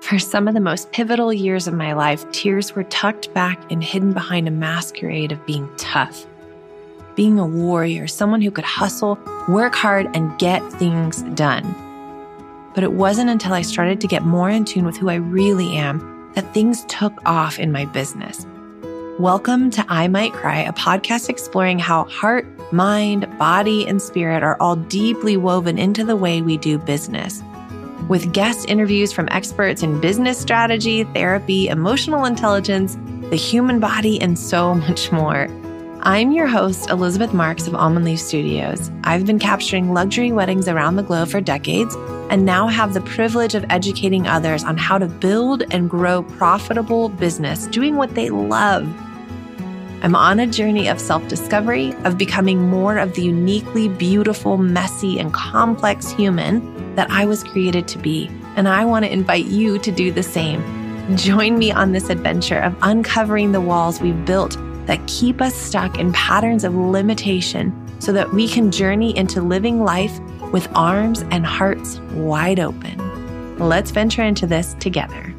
For some of the most pivotal years of my life, tears were tucked back and hidden behind a masquerade of being tough, being a warrior, someone who could hustle, work hard, and get things done. But it wasn't until I started to get more in tune with who I really am that things took off in my business. Welcome to I Might Cry, a podcast exploring how heart, mind, body, and spirit are all deeply woven into the way we do business. With guest interviews from experts in business strategy, therapy, emotional intelligence, the human body, and so much more. I'm your host, Elizabeth Marks of Almond Leaf Studios. I've been capturing luxury weddings around the globe for decades and now have the privilege of educating others on how to build and grow profitable business doing what they love. I'm on a journey of self-discovery, of becoming more of the uniquely beautiful, messy, and complex human that I was created to be, and I want to invite you to do the same. Join me on this adventure of uncovering the walls we've built that keep us stuck in patterns of limitation so that we can journey into living life with arms and hearts wide open. Let's venture into this together.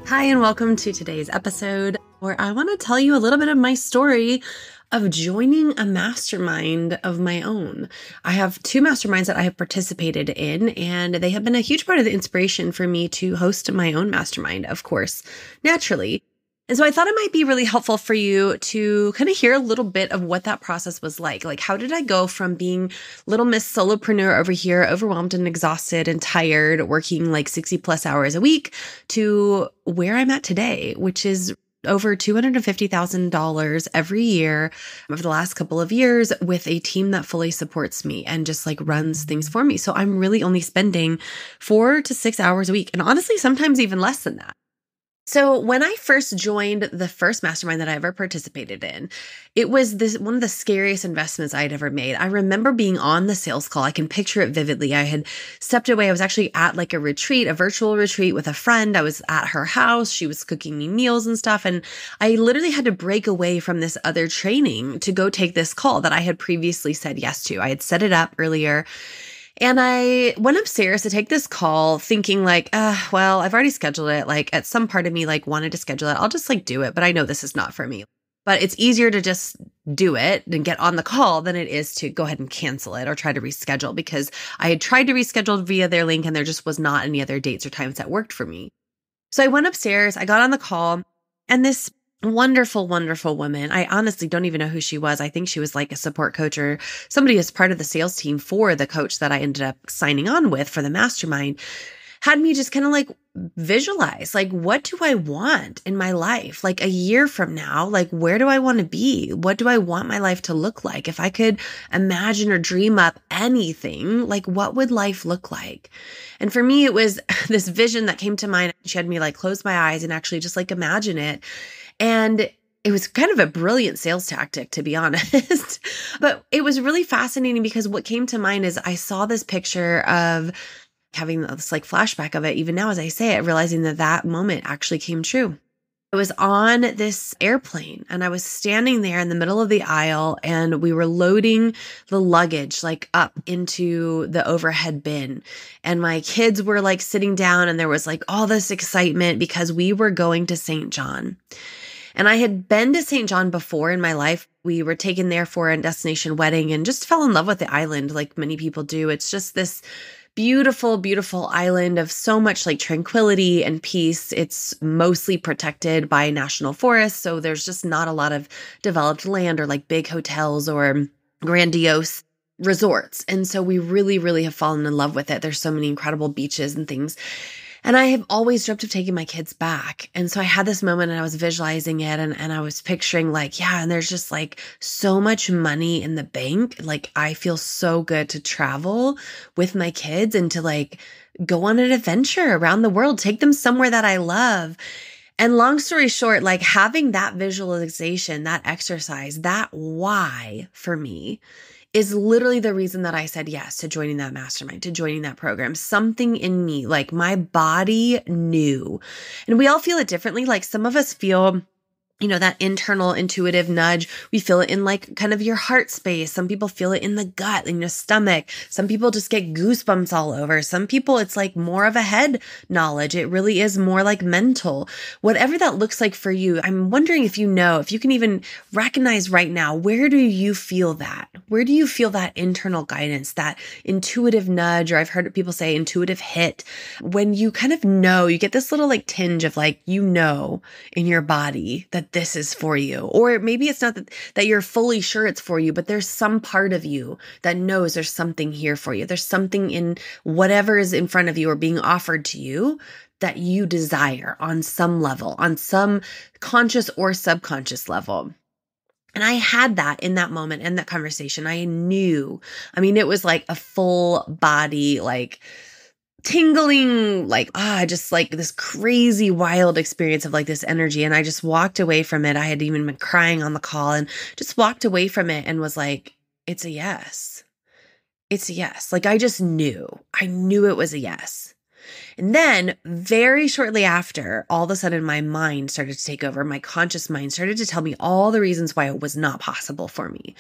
Hi, and welcome to today's episode where I want to tell you a little bit of my story of joining a mastermind of my own. I have two masterminds that I have participated in, and they have been a huge part of the inspiration for me to host my own mastermind, of course, naturally. And so I thought it might be really helpful for you to kind of hear a little bit of what that process was like. Like, how did I go from being little Miss Solopreneur over here, overwhelmed and exhausted and tired, working like 60 plus hours a week, to where I'm at today, which is over $250,000 every year over the last couple of years with a team that fully supports me and just like runs things for me. So I'm really only spending 4 to 6 hours a week, and honestly, sometimes even less than that. So when I first joined the first mastermind that I ever participated in, it was one of the scariest investments I had ever made. I remember being on the sales call. I can picture it vividly. I had stepped away. I was actually at like a retreat, a virtual retreat with a friend. I was at her house. She was cooking me meals and stuff. And I literally had to break away from this other training to go take this call that I had previously said yes to. I had set it up earlier. And I went upstairs to take this call thinking like, well, I've already scheduled it. Like, at some part of me like wanted to schedule it. I'll just like do it, but I know this is not for me. But it's easier to just do it and get on the call than it is to go ahead and cancel it or try to reschedule, because I had tried to reschedule via their link and there just was not any other dates or times that worked for me. So I went upstairs, I got on the call, and this wonderful, wonderful woman. I honestly don't even know who she was. I think she was like a support coach or somebody as part of the sales team for the coach that I ended up signing on with for the mastermind. Had me just kind of like visualize, like, what do I want in my life? Like a year from now, like, where do I want to be? What do I want my life to look like? If I could imagine or dream up anything, like, what would life look like? And for me, it was this vision that came to mind. She had me like close my eyes and actually just like imagine it. And it was kind of a brilliant sales tactic, to be honest. But it was really fascinating because what came to mind is I saw this picture of having this like flashback of it. Even now, as I say it, realizing that that moment actually came true. I was on this airplane and I was standing there in the middle of the aisle, and we were loading the luggage like up into the overhead bin. And my kids were like sitting down, and there was like all this excitement because we were going to St. John. And I had been to St. John before in my life. We were taken there for a destination wedding and just fell in love with the island like many people do. It's just this beautiful, beautiful island of so much like tranquility and peace. It's mostly protected by national forests, so there's just not a lot of developed land or like big hotels or grandiose resorts. And so we really, really have fallen in love with it. There's so many incredible beaches and things. And I have always dreamt of taking my kids back. And so I had this moment and I was visualizing it, and I was picturing like, yeah, and there's just like so much money in the bank. Like, I feel so good to travel with my kids and to like go on an adventure around the world, take them somewhere that I love. And long story short, like having that visualization, that exercise, that why for me is literally the reason that I said yes to joining that mastermind, to joining that program. Something in me, like my body knew. And we all feel it differently. Like some of us feel that internal intuitive nudge, we feel it in like kind of your heart space. Some people feel it in the gut, in your stomach. Some people just get goosebumps all over. Some people, it's like more of a head knowledge. It really is more like mental. Whatever that looks like for you, I'm wondering if you can even recognize right now, where do you feel that? Where do you feel that internal guidance, that intuitive nudge, or I've heard people say intuitive hit, when you kind of know, you get this little like tinge of like, in your body that this is for you. Or maybe it's not that you're fully sure it's for you, but there's some part of you that knows there's something here for you. There's something in whatever is in front of you or being offered to you that you desire on some level, on some conscious or subconscious level. And I had that in that moment, in that conversation. I knew, it was like a full body, like tingling, just like this crazy wild experience of like this energy. And I just walked away from it. I had even been crying on the call and just walked away from it and was like, it's a yes. It's a yes. Like I knew it was a yes. And then very shortly after, all of a sudden my mind started to take over. My conscious mind started to tell me all the reasons why it was not possible for me.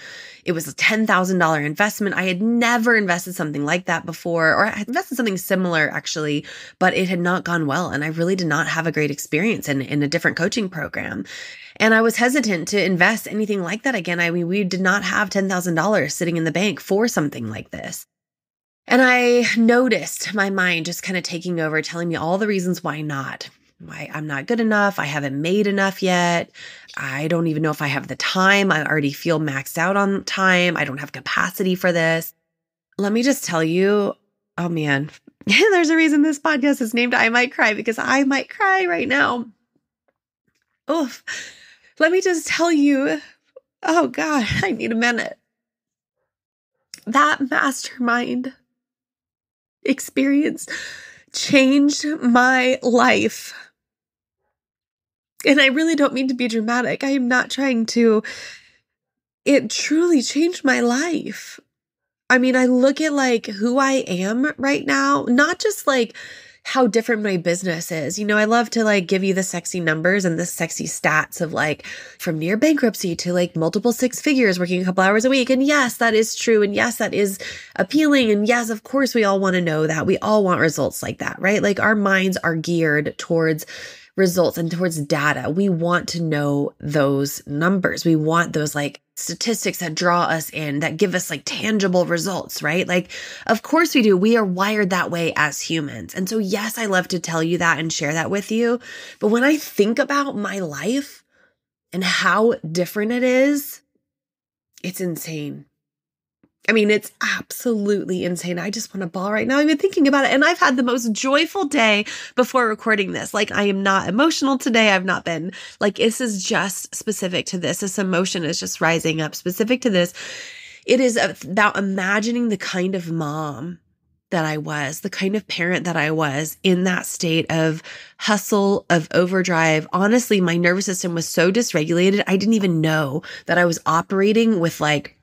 It was a $10,000 investment. I had never invested something like that before, or I had invested something similar actually, but it had not gone well. And I really did not have a great experience in a different coaching program. And I was hesitant to invest anything like that again. We did not have $10,000 sitting in the bank for something like this. And I noticed my mind just kind of taking over, telling me all the reasons why not. Why I'm not good enough. I haven't made enough yet. I don't even know if I have the time. I already feel maxed out on time. I don't have capacity for this. Let me just tell you, oh man, there's a reason this podcast is named I Might Cry, because I might cry right now. Oof. Let me just tell you, oh God, I need a minute. That mastermind experience changed my life. And I really don't mean to be dramatic. I am not trying to. It truly changed my life. I look at like who I am right now, not just like how different my business is. I love to like give you the sexy numbers and the sexy stats of like from near bankruptcy to like multiple six figures working a couple hours a week. And yes, that is true. And yes, that is appealing. And yes, of course, we all want to know that. We all want results like that, right? Like our minds are geared towards results and towards data. We want to know those numbers. We want those like statistics that draw us in, that give us like tangible results, right? Like, of course we do. We are wired that way as humans. And so, yes, I love to tell you that and share that with you. But when I think about my life and how different it is, it's insane. It's absolutely insane. I just want to bawl right now. I've been thinking about it, and I've had the most joyful day before recording this. Like, I am not emotional today. I've not been like, this is just specific to this. This emotion is just rising up specific to this. It is about imagining the kind of mom that I was, the kind of parent that I was in that state of hustle, of overdrive. Honestly, my nervous system was so dysregulated. I didn't even know that I was operating with like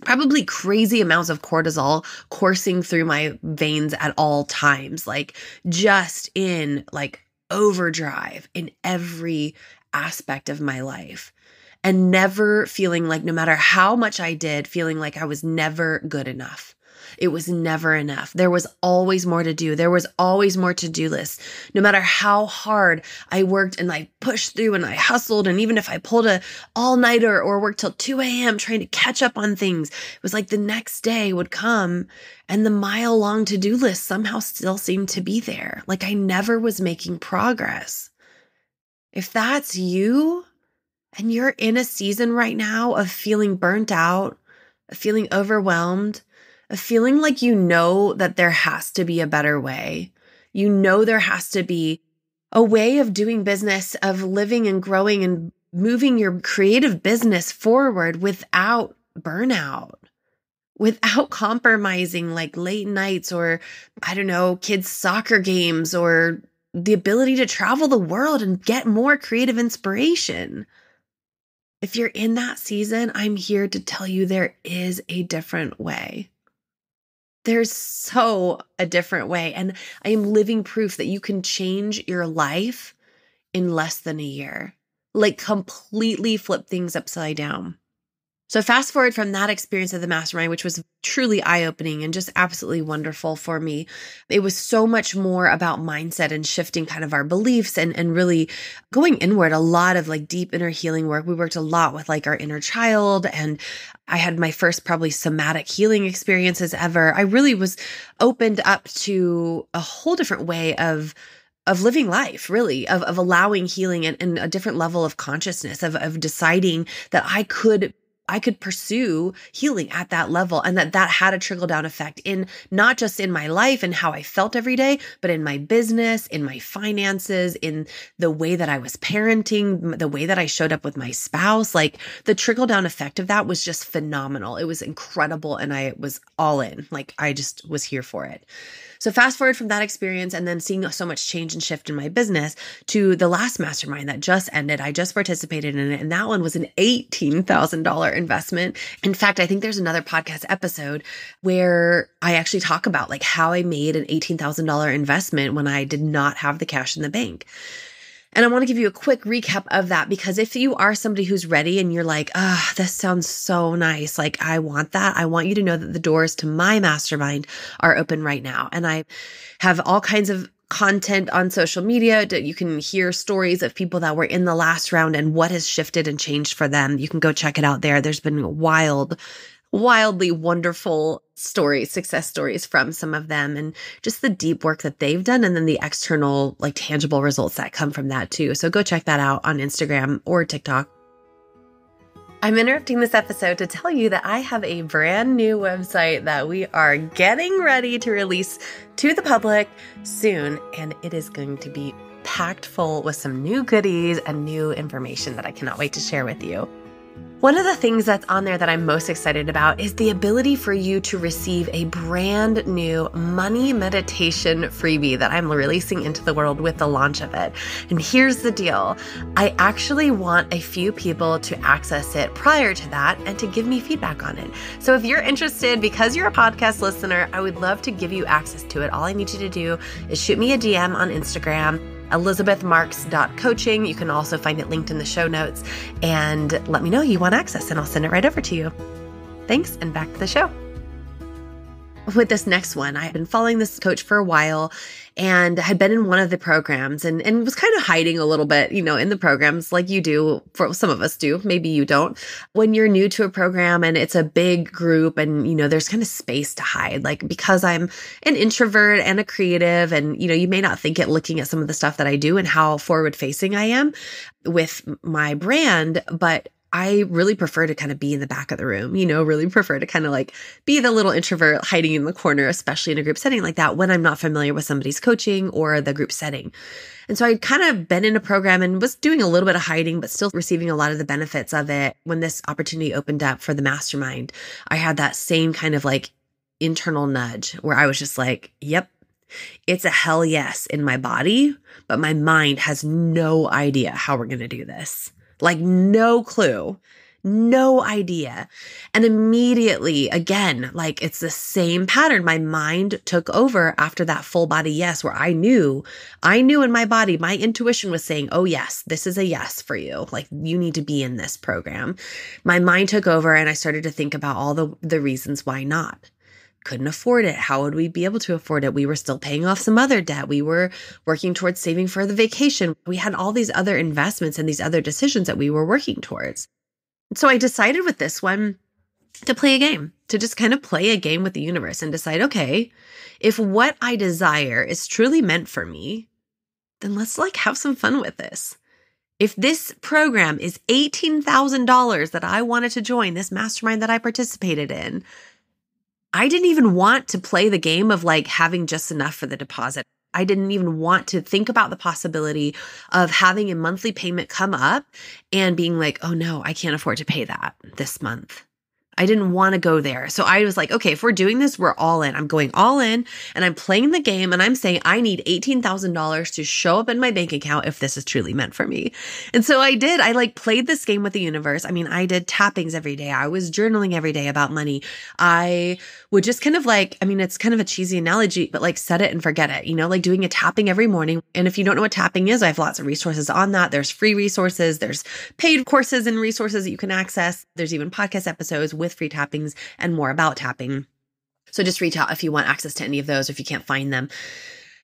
probably crazy amounts of cortisol coursing through my veins at all times, like just in like overdrive in every aspect of my life, and never feeling like, no matter how much I did, feeling like I was never good enough. It was never enough. There was always more to do. There was always more to-do lists. No matter how hard I worked and I pushed through and I hustled, and even if I pulled a all-nighter or worked till 2 a.m. trying to catch up on things, it was like the next day would come and the mile-long to-do list somehow still seemed to be there. Like I never was making progress. If that's you and you're in a season right now of feeling burnt out, of feeling overwhelmed, a feeling like that there has to be a better way. There has to be a way of doing business, of living and growing and moving your creative business forward without burnout, without compromising like late nights or, I don't know, kids' soccer games, or the ability to travel the world and get more creative inspiration. If you're in that season, I'm here to tell you there is a different way. There's so a different way. And I am living proof that you can change your life in less than a year. like completely flipped things upside down. So fast forward from that experience of the mastermind, which was truly eye-opening and just absolutely wonderful for me. It was so much more about mindset and shifting kind of our beliefs and really going inward, a lot of like deep inner healing work. We worked a lot with like our inner child, and I had my first probably somatic healing experiences ever. I really was opened up to a whole different way of living life, really, of allowing healing and a different level of consciousness, of deciding that I could pursue healing at that level, and that had a trickle down effect in not just in my life and how I felt every day, but in my business, in my finances, in the way that I was parenting, the way that I showed up with my spouse. Like the trickle down effect of that was just phenomenal. It was incredible. And I was all in, like I just was here for it. So fast forward from that experience and then seeing so much change and shift in my business to the last mastermind that just ended. I just participated in it, and that one was an $18,000 investment. In fact, I think there's another podcast episode where I actually talk about like how I made an $18,000 investment when I did not have the cash in the bank. And I want to give you a quick recap of that, because if you are somebody who's ready and you're like, this sounds so nice, like I want that, I want you to know that the doors to my mastermind are open right now. And I have all kinds of content on social media. You can hear stories of people that were in the last round and what has shifted and changed for them. You can go check it out there. There's been wildly wonderful stories, success stories from some of them, and just the deep work that they've done, and then the external, like tangible results that come from that too. So go check that out on Instagram or TikTok. I'm interrupting this episode to tell you that I have a brand new website that we are getting ready to release to the public soon, and it is going to be packed full with some new goodies and new information that I cannot wait to share with you. One of the things that's on there that I'm most excited about is the ability for you to receive a brand new money meditation freebie that I'm releasing into the world with the launch of it. And here's the deal. I actually want a few people to access it prior to that and to give me feedback on it. So if you're interested, because you're a podcast listener, I would love to give you access to it. All I need you to do is shoot me a DM on Instagram, elizabethmarks.coaching. You can also find it linked in the show notes, and let me know you want access and I'll send it right over to you. Thanks, and back to the show. With this next one, I've been following this coach for a while and had been in one of the programs and was kind of hiding a little bit, in the programs like you do, for some of us do, maybe you don't. When you're new to a program and it's a big group and, there's kind of space to hide, like because I'm an introvert and a creative and, you may not think it looking at some of the stuff that I do and how forward facing I am with my brand, but I really prefer to kind of be in the back of the room, really prefer to kind of like be the little introvert hiding in the corner, especially in a group setting like that when I'm not familiar with somebody's coaching or the group setting. And so I'd kind of been in a program and was doing a little bit of hiding, but still receiving a lot of the benefits of it. When this opportunity opened up for the mastermind, I had that same kind of like internal nudge where I was just like, yep, it's a hell yes in my body, but my mind has no idea how we're going to do this. Like no clue, no idea. And immediately, again, like it's the same pattern. My mind took over after that full body yes, where I knew in my body, my intuition was saying, oh yes, this is a yes for you. Like you need to be in this program. My mind took over and I started to think about all the reasons why not. Couldn't afford it. How would we be able to afford it? We were still paying off some other debt. We were working towards saving for the vacation. We had all these other investments and these other decisions that we were working towards. So I decided with this one to play a game, to just kind of play a game with the universe and decide, okay, if what I desire is truly meant for me, then let's like have some fun with this. If this program is $18,000 that I wanted to join, this mastermind that I participated in, I didn't even want to play the game of like having just enough for the deposit. I didn't even want to think about the possibility of having a monthly payment come up and being like, oh no, I can't afford to pay that this month. I didn't want to go there. So I was like, okay, if we're doing this, we're all in. I'm going all in and I'm playing the game and I'm saying I need $18,000 to show up in my bank account if this is truly meant for me. And so I did. I like played this game with the universe. I mean, I did tappings every day. I was journaling every day about money. I would just kind of like, I mean, it's kind of a cheesy analogy, but like set it and forget it, like doing a tapping every morning. And if you don't know what tapping is, I have lots of resources on that. There's free resources, there's paid courses and resources that you can access. There's even podcast episodes with free tappings and more about tapping. So just reach out if you want access to any of those, or if you can't find them.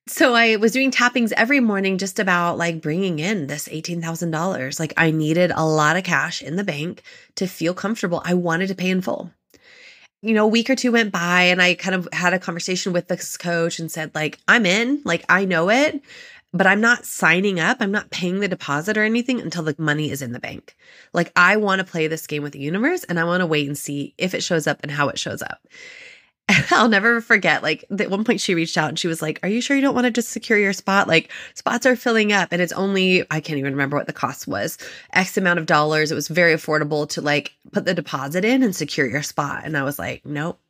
So I was doing tappings every morning just about like bringing in this $18,000. Like I needed a lot of cash in the bank to feel comfortable. I wanted to pay in full. A week or two went by and I kind of had a conversation with this coach and said like, I'm in, like I know it, but I'm not signing up. I'm not paying the deposit or anything until the money is in the bank. Like I want to play this game with the universe and I want to wait and see if it shows up and how it shows up. I'll never forget, like at one point she reached out and she was like, are you sure you don't want to just secure your spot? Like spots are filling up and it's only, I can't even remember what the cost was, X amount of dollars. It was very affordable to like put the deposit in and secure your spot. And I was like, nope,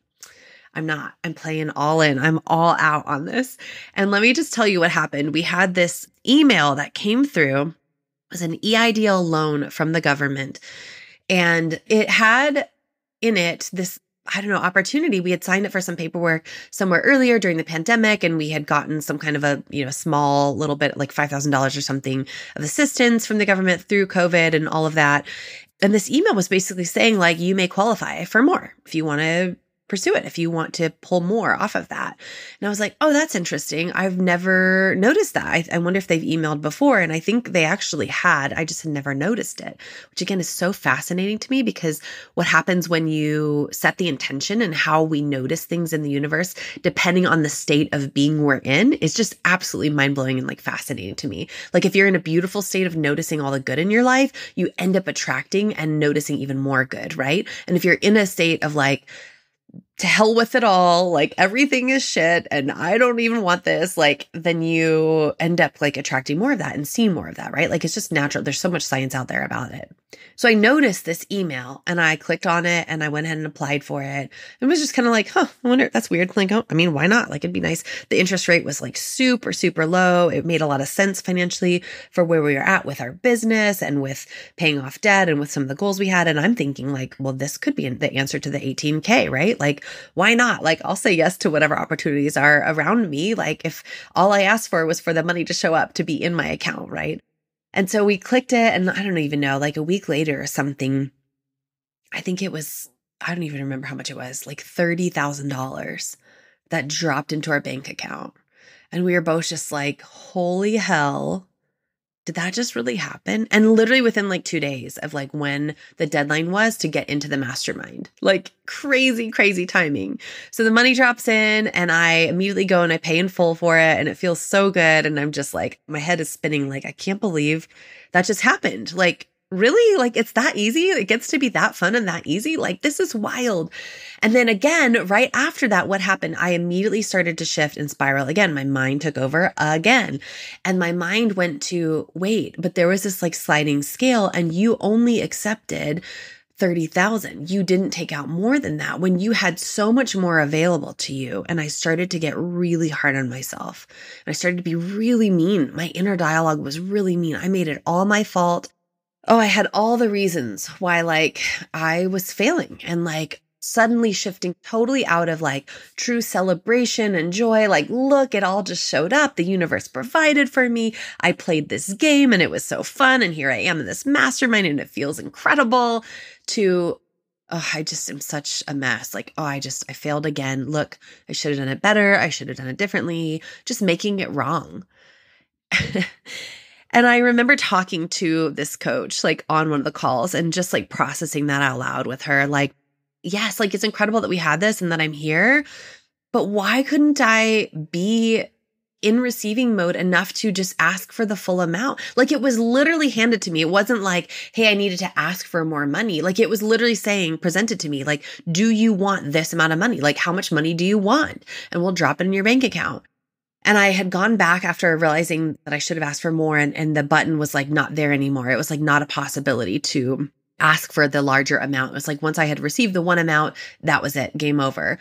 I'm not. I'm playing all in. I'm all out on this. And let me just tell you what happened. We had this email that came through. It was an EIDL loan from the government. And it had in it this opportunity. We had signed up for some paperwork somewhere earlier during the pandemic, and we had gotten some kind of a, small little bit, like $5,000 or something of assistance from the government through COVID and all of that. And this email was basically saying like, you may qualify for more if you want to pursue it, if you want to pull more off of that. And I was like, oh, that's interesting. I've never noticed that. I wonder if they've emailed before. And I think they actually had. I just had never noticed it, which again is so fascinating to me because what happens when you set the intention and how we notice things in the universe, depending on the state of being we're in, is just absolutely mind-blowing and like fascinating to me. Like if you're in a beautiful state of noticing all the good in your life, you end up attracting and noticing even more good, right? And if you're in a state of like, to hell with it all, like everything is shit and I don't even want this, like then you end up like attracting more of that and seeing more of that, right? Like it's just natural. There's so much science out there about it. So I noticed this email and I clicked on it and I went ahead and applied for it. It was just kind of like, I wonder, that's weird. Like, oh, I mean, why not? Like it'd be nice. The interest rate was like super, super low. It made a lot of sense financially for where we were at with our business and with paying off debt and with some of the goals we had. And I'm thinking like, well, this could be the answer to the 18K, right? Like, why not? Like, I'll say yes to whatever opportunities are around me. Like if all I asked for was for the money to show up to be in my account, right? And so we clicked it and I don't even know, like a week later or something, I think it was, I don't even remember how much it was, like $30,000 that dropped into our bank account. And we were both just like, holy hell, did that just really happen? And literally within like 2 days of like when the deadline was to get into the mastermind, like crazy, crazy timing. So the money drops in and I immediately go and I pay in full for it. And it feels so good. And I'm just like, my head is spinning. Like, I can't believe that just happened. Like, really? Like, it's that easy? It gets to be that fun and that easy? Like, this is wild. And then again, right after that, what happened? I immediately started to shift and spiral again. My mind took over again. And my mind went to, wait, but there was this like sliding scale and you only accepted 30,000. You didn't take out more than that when you had so much more available to you. And I started to get really hard on myself. And I started to be really mean. My inner dialogue was really mean. I made it all my fault. Oh, I had all the reasons why like I was failing and like suddenly shifting totally out of like true celebration and joy. Like, look, it all just showed up. The universe provided for me. I played this game and it was so fun. And here I am in this mastermind and it feels incredible to, oh, I just am such a mess. Like, oh, I failed again. Look, I should have done it better. I should have done it differently. Just making it wrong. And I remember talking to this coach, like on one of the calls and just like processing that out loud with her. Like, yes, like it's incredible that we had this and that I'm here, but why couldn't I be in receiving mode enough to just ask for the full amount? Like it was literally handed to me. It wasn't like, hey, I needed to ask for more money. Like it was literally saying, presented to me, like, do you want this amount of money? Like, how much money do you want? And we'll drop it in your bank account. And I had gone back after realizing that I should have asked for more and the button was like not there anymore. It was like not a possibility to ask for the larger amount. It was like once I had received the one amount, that was it, game over.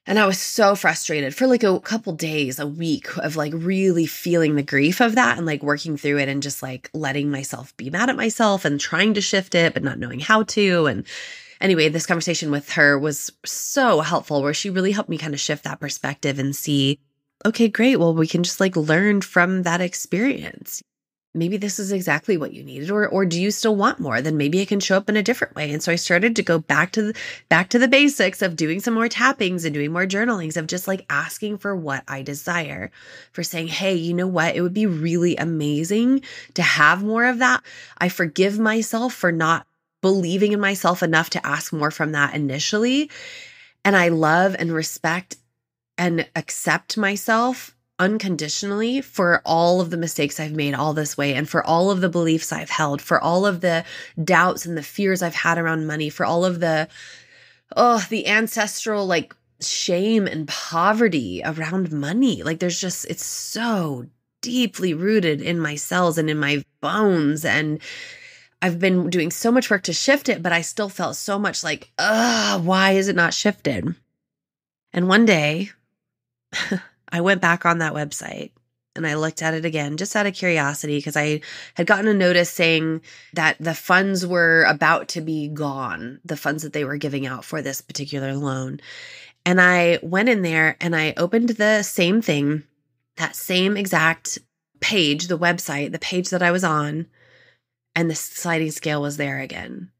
And I was so frustrated for like a couple days, a week of like really feeling the grief of that and like working through it and just like letting myself be mad at myself and trying to shift it, but not knowing how to. And anyway, this conversation with her was so helpful where she really helped me kind of shift that perspective and see, okay, great. Well, we can just like learn from that experience. Maybe this is exactly what you needed, or do you still want more? Then maybe it can show up in a different way. And so I started to go back to the basics of doing some more tappings and doing more journalings of just like asking for what I desire, for saying, hey, you know what? It would be really amazing to have more of that. I forgive myself for not believing in myself enough to ask more from that initially. And I love and respect and accept myself unconditionally for all of the mistakes I've made all this way, and for all of the beliefs I've held, for all of the doubts and the fears I've had around money, for all of the ancestral like shame and poverty around money. Like it's so deeply rooted in my cells and in my bones. And I've been doing so much work to shift it, but I still felt so much like, why is it not shifted? And one day I went back on that website and I looked at it again, just out of curiosity, because I had gotten a notice saying that the funds were about to be gone, the funds that they were giving out for this particular loan. And I went in there and I opened the same thing, that same exact page, the website, the page that I was on, and the sliding scale was there again.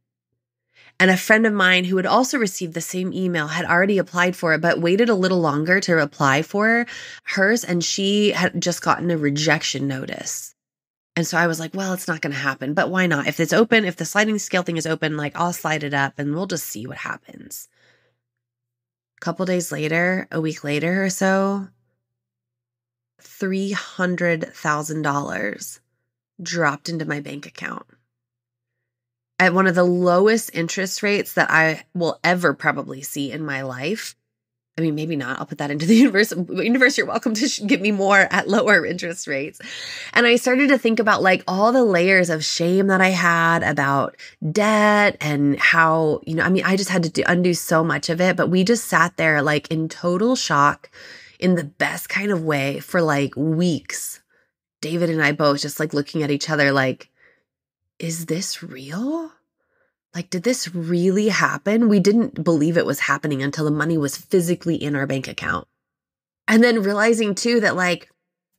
And a friend of mine who had also received the same email had already applied for it, but waited a little longer to apply for hers. And she had just gotten a rejection notice. And so I was like, well, it's not going to happen, but why not? If it's open, if the sliding scale thing is open, like I'll slide it up and we'll just see what happens. A couple days later, a week later or so, $300,000 dropped into my bank account at one of the lowest interest rates that I will ever probably see in my life. I mean, maybe not. I'll put that into the universe. Universe, you're welcome to give me more at lower interest rates. And I started to think about like all the layers of shame that I had about debt and how, I just had to undo so much of it. But we just sat there like in total shock in the best kind of way for like weeks. David and I both just like looking at each other like, is this real? Like, did this really happen? We didn't believe it was happening until the money was physically in our bank account. And then realizing too that like,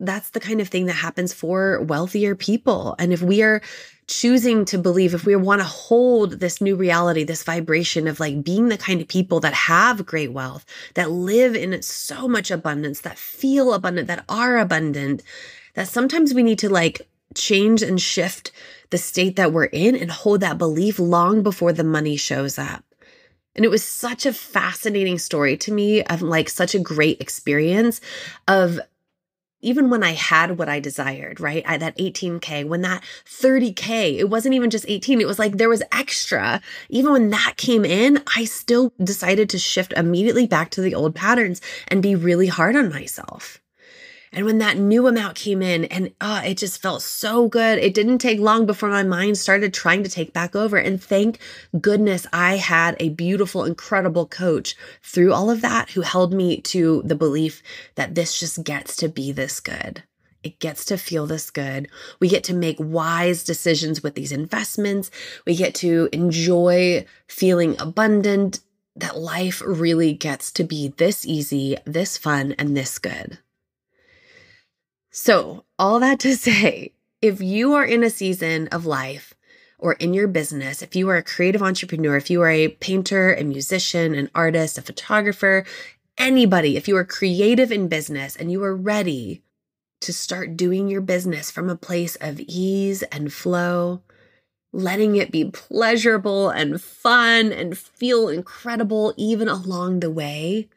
that's the kind of thing that happens for wealthier people. And if we are choosing to believe, if we want to hold this new reality, this vibration of like being the kind of people that have great wealth, that live in so much abundance, that feel abundant, that are abundant, that sometimes we need to like change and shift the state that we're in and hold that belief long before the money shows up. And it was such a fascinating story to me of like such a great experience of even when I had what I desired, right? That 18K, when that 30K, it wasn't even just 18. It was like there was extra. Even when that came in, I still decided to shift immediately back to the old patterns and be really hard on myself. And when that new amount came in and it just felt so good. It didn't take long before my mind started trying to take back over. And thank goodness I had a beautiful, incredible coach through all of that who held me to the belief that this just gets to be this good. It gets to feel this good. We get to make wise decisions with these investments. We get to enjoy feeling abundant, that life really gets to be this easy, this fun, and this good. So all that to say, if you are in a season of life or in your business, if you are a creative entrepreneur, if you are a painter, a musician, an artist, a photographer, anybody, if you are creative in business and you are ready to start doing your business from a place of ease and flow, letting it be pleasurable and fun and feel incredible even along the way,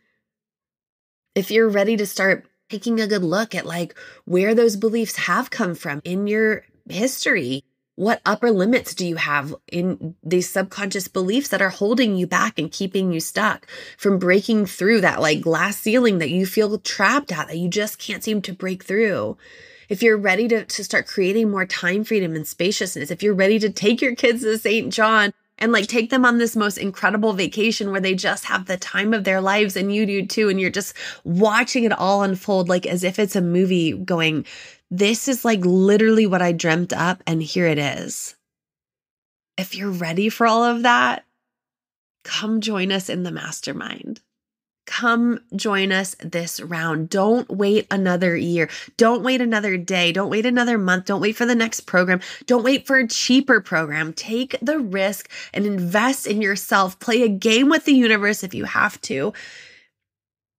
if you're ready to start taking a good look at like where those beliefs have come from in your history. What upper limits do you have in these subconscious beliefs that are holding you back and keeping you stuck from breaking through that like glass ceiling that you feel trapped at, that you just can't seem to break through? If you're ready to start creating more time freedom and spaciousness, if you're ready to take your kids to St. John and like take them on this most incredible vacation where they just have the time of their lives and you do too. And you're just watching it all unfold like as if it's a movie going, this is like literally what I dreamt up and here it is. If you're ready for all of that, come join us in the mastermind. Come join us this round. Don't wait another year. Don't wait another day. Don't wait another month. Don't wait for the next program. Don't wait for a cheaper program. Take the risk and invest in yourself. Play a game with the universe if you have to.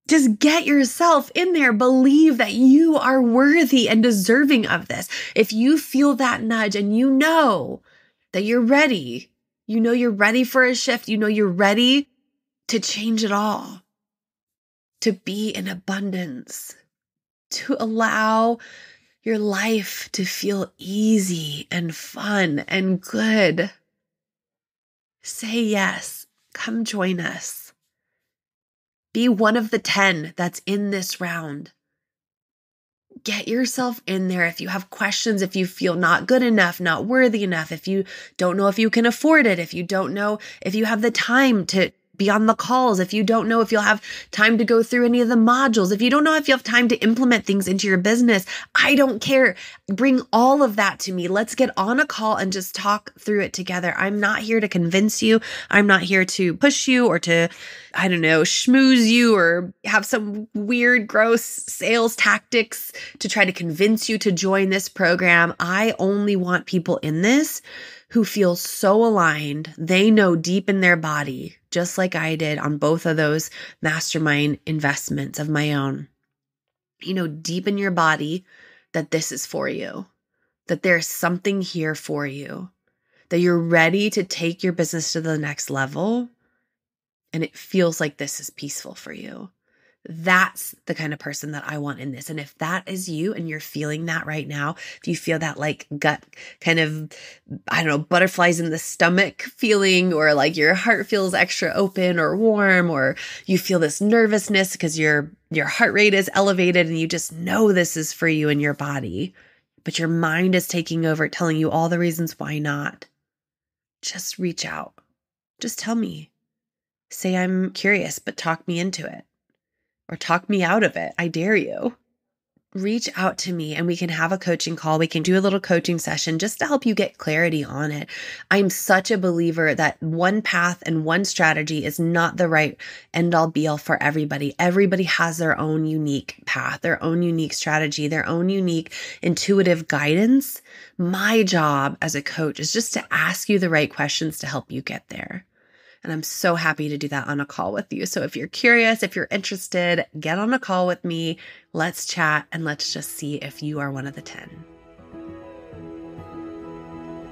Just get yourself in there. Believe that you are worthy and deserving of this. If you feel that nudge and you know that you're ready, you know you're ready for a shift, you know you're ready to change it all. To be in abundance, to allow your life to feel easy and fun and good. Say yes. Come join us. Be one of the 10 that's in this round. Get yourself in there. If you have questions, if you feel not good enough, not worthy enough, if you don't know if you can afford it, if you don't know if you have the time to be on the calls, if you don't know if you'll have time to go through any of the modules, if you don't know if you have time to implement things into your business, I don't care. Bring all of that to me. Let's get on a call and just talk through it together. I'm not here to convince you. I'm not here to push you or to, schmooze you or have some weird, gross sales tactics to try to convince you to join this program. I only want people in this who feel so aligned. They know deep in their body, just like I did on both of those mastermind investments of my own. You know, deep in your body that this is for you, that there's something here for you, that you're ready to take your business to the next level. And it feels like this is peaceful for you. That's the kind of person that I want in this. And if that is you and you're feeling that right now, if you feel that like gut kind of, butterflies in the stomach feeling, or like your heart feels extra open or warm, or you feel this nervousness because your heart rate is elevated and you just know this is for you in your body, but your mind is taking over, telling you all the reasons why not, just reach out. Just tell me. Say, I'm curious, but talk me into it. Or talk me out of it. I dare you. Reach out to me and we can have a coaching call. We can do a little coaching session just to help you get clarity on it. I'm such a believer that one path and one strategy is not the right end all be all for everybody. Everybody has their own unique path, their own unique strategy, their own unique intuitive guidance. My job as a coach is just to ask you the right questions to help you get there. And I'm so happy to do that on a call with you. So if you're curious, if you're interested, get on a call with me. Let's chat and let's just see if you are one of the 10.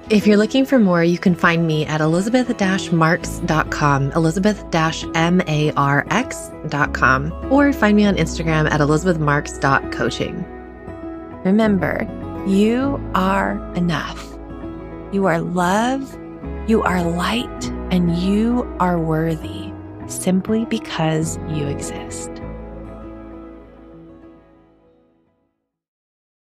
If you're looking for more, you can find me at elizabeth-marks.com, elizabeth-marx.com, or find me on Instagram at elizabethmarks.coaching. Remember, you are enough. You are love, you are light, and you are worthy simply because you exist.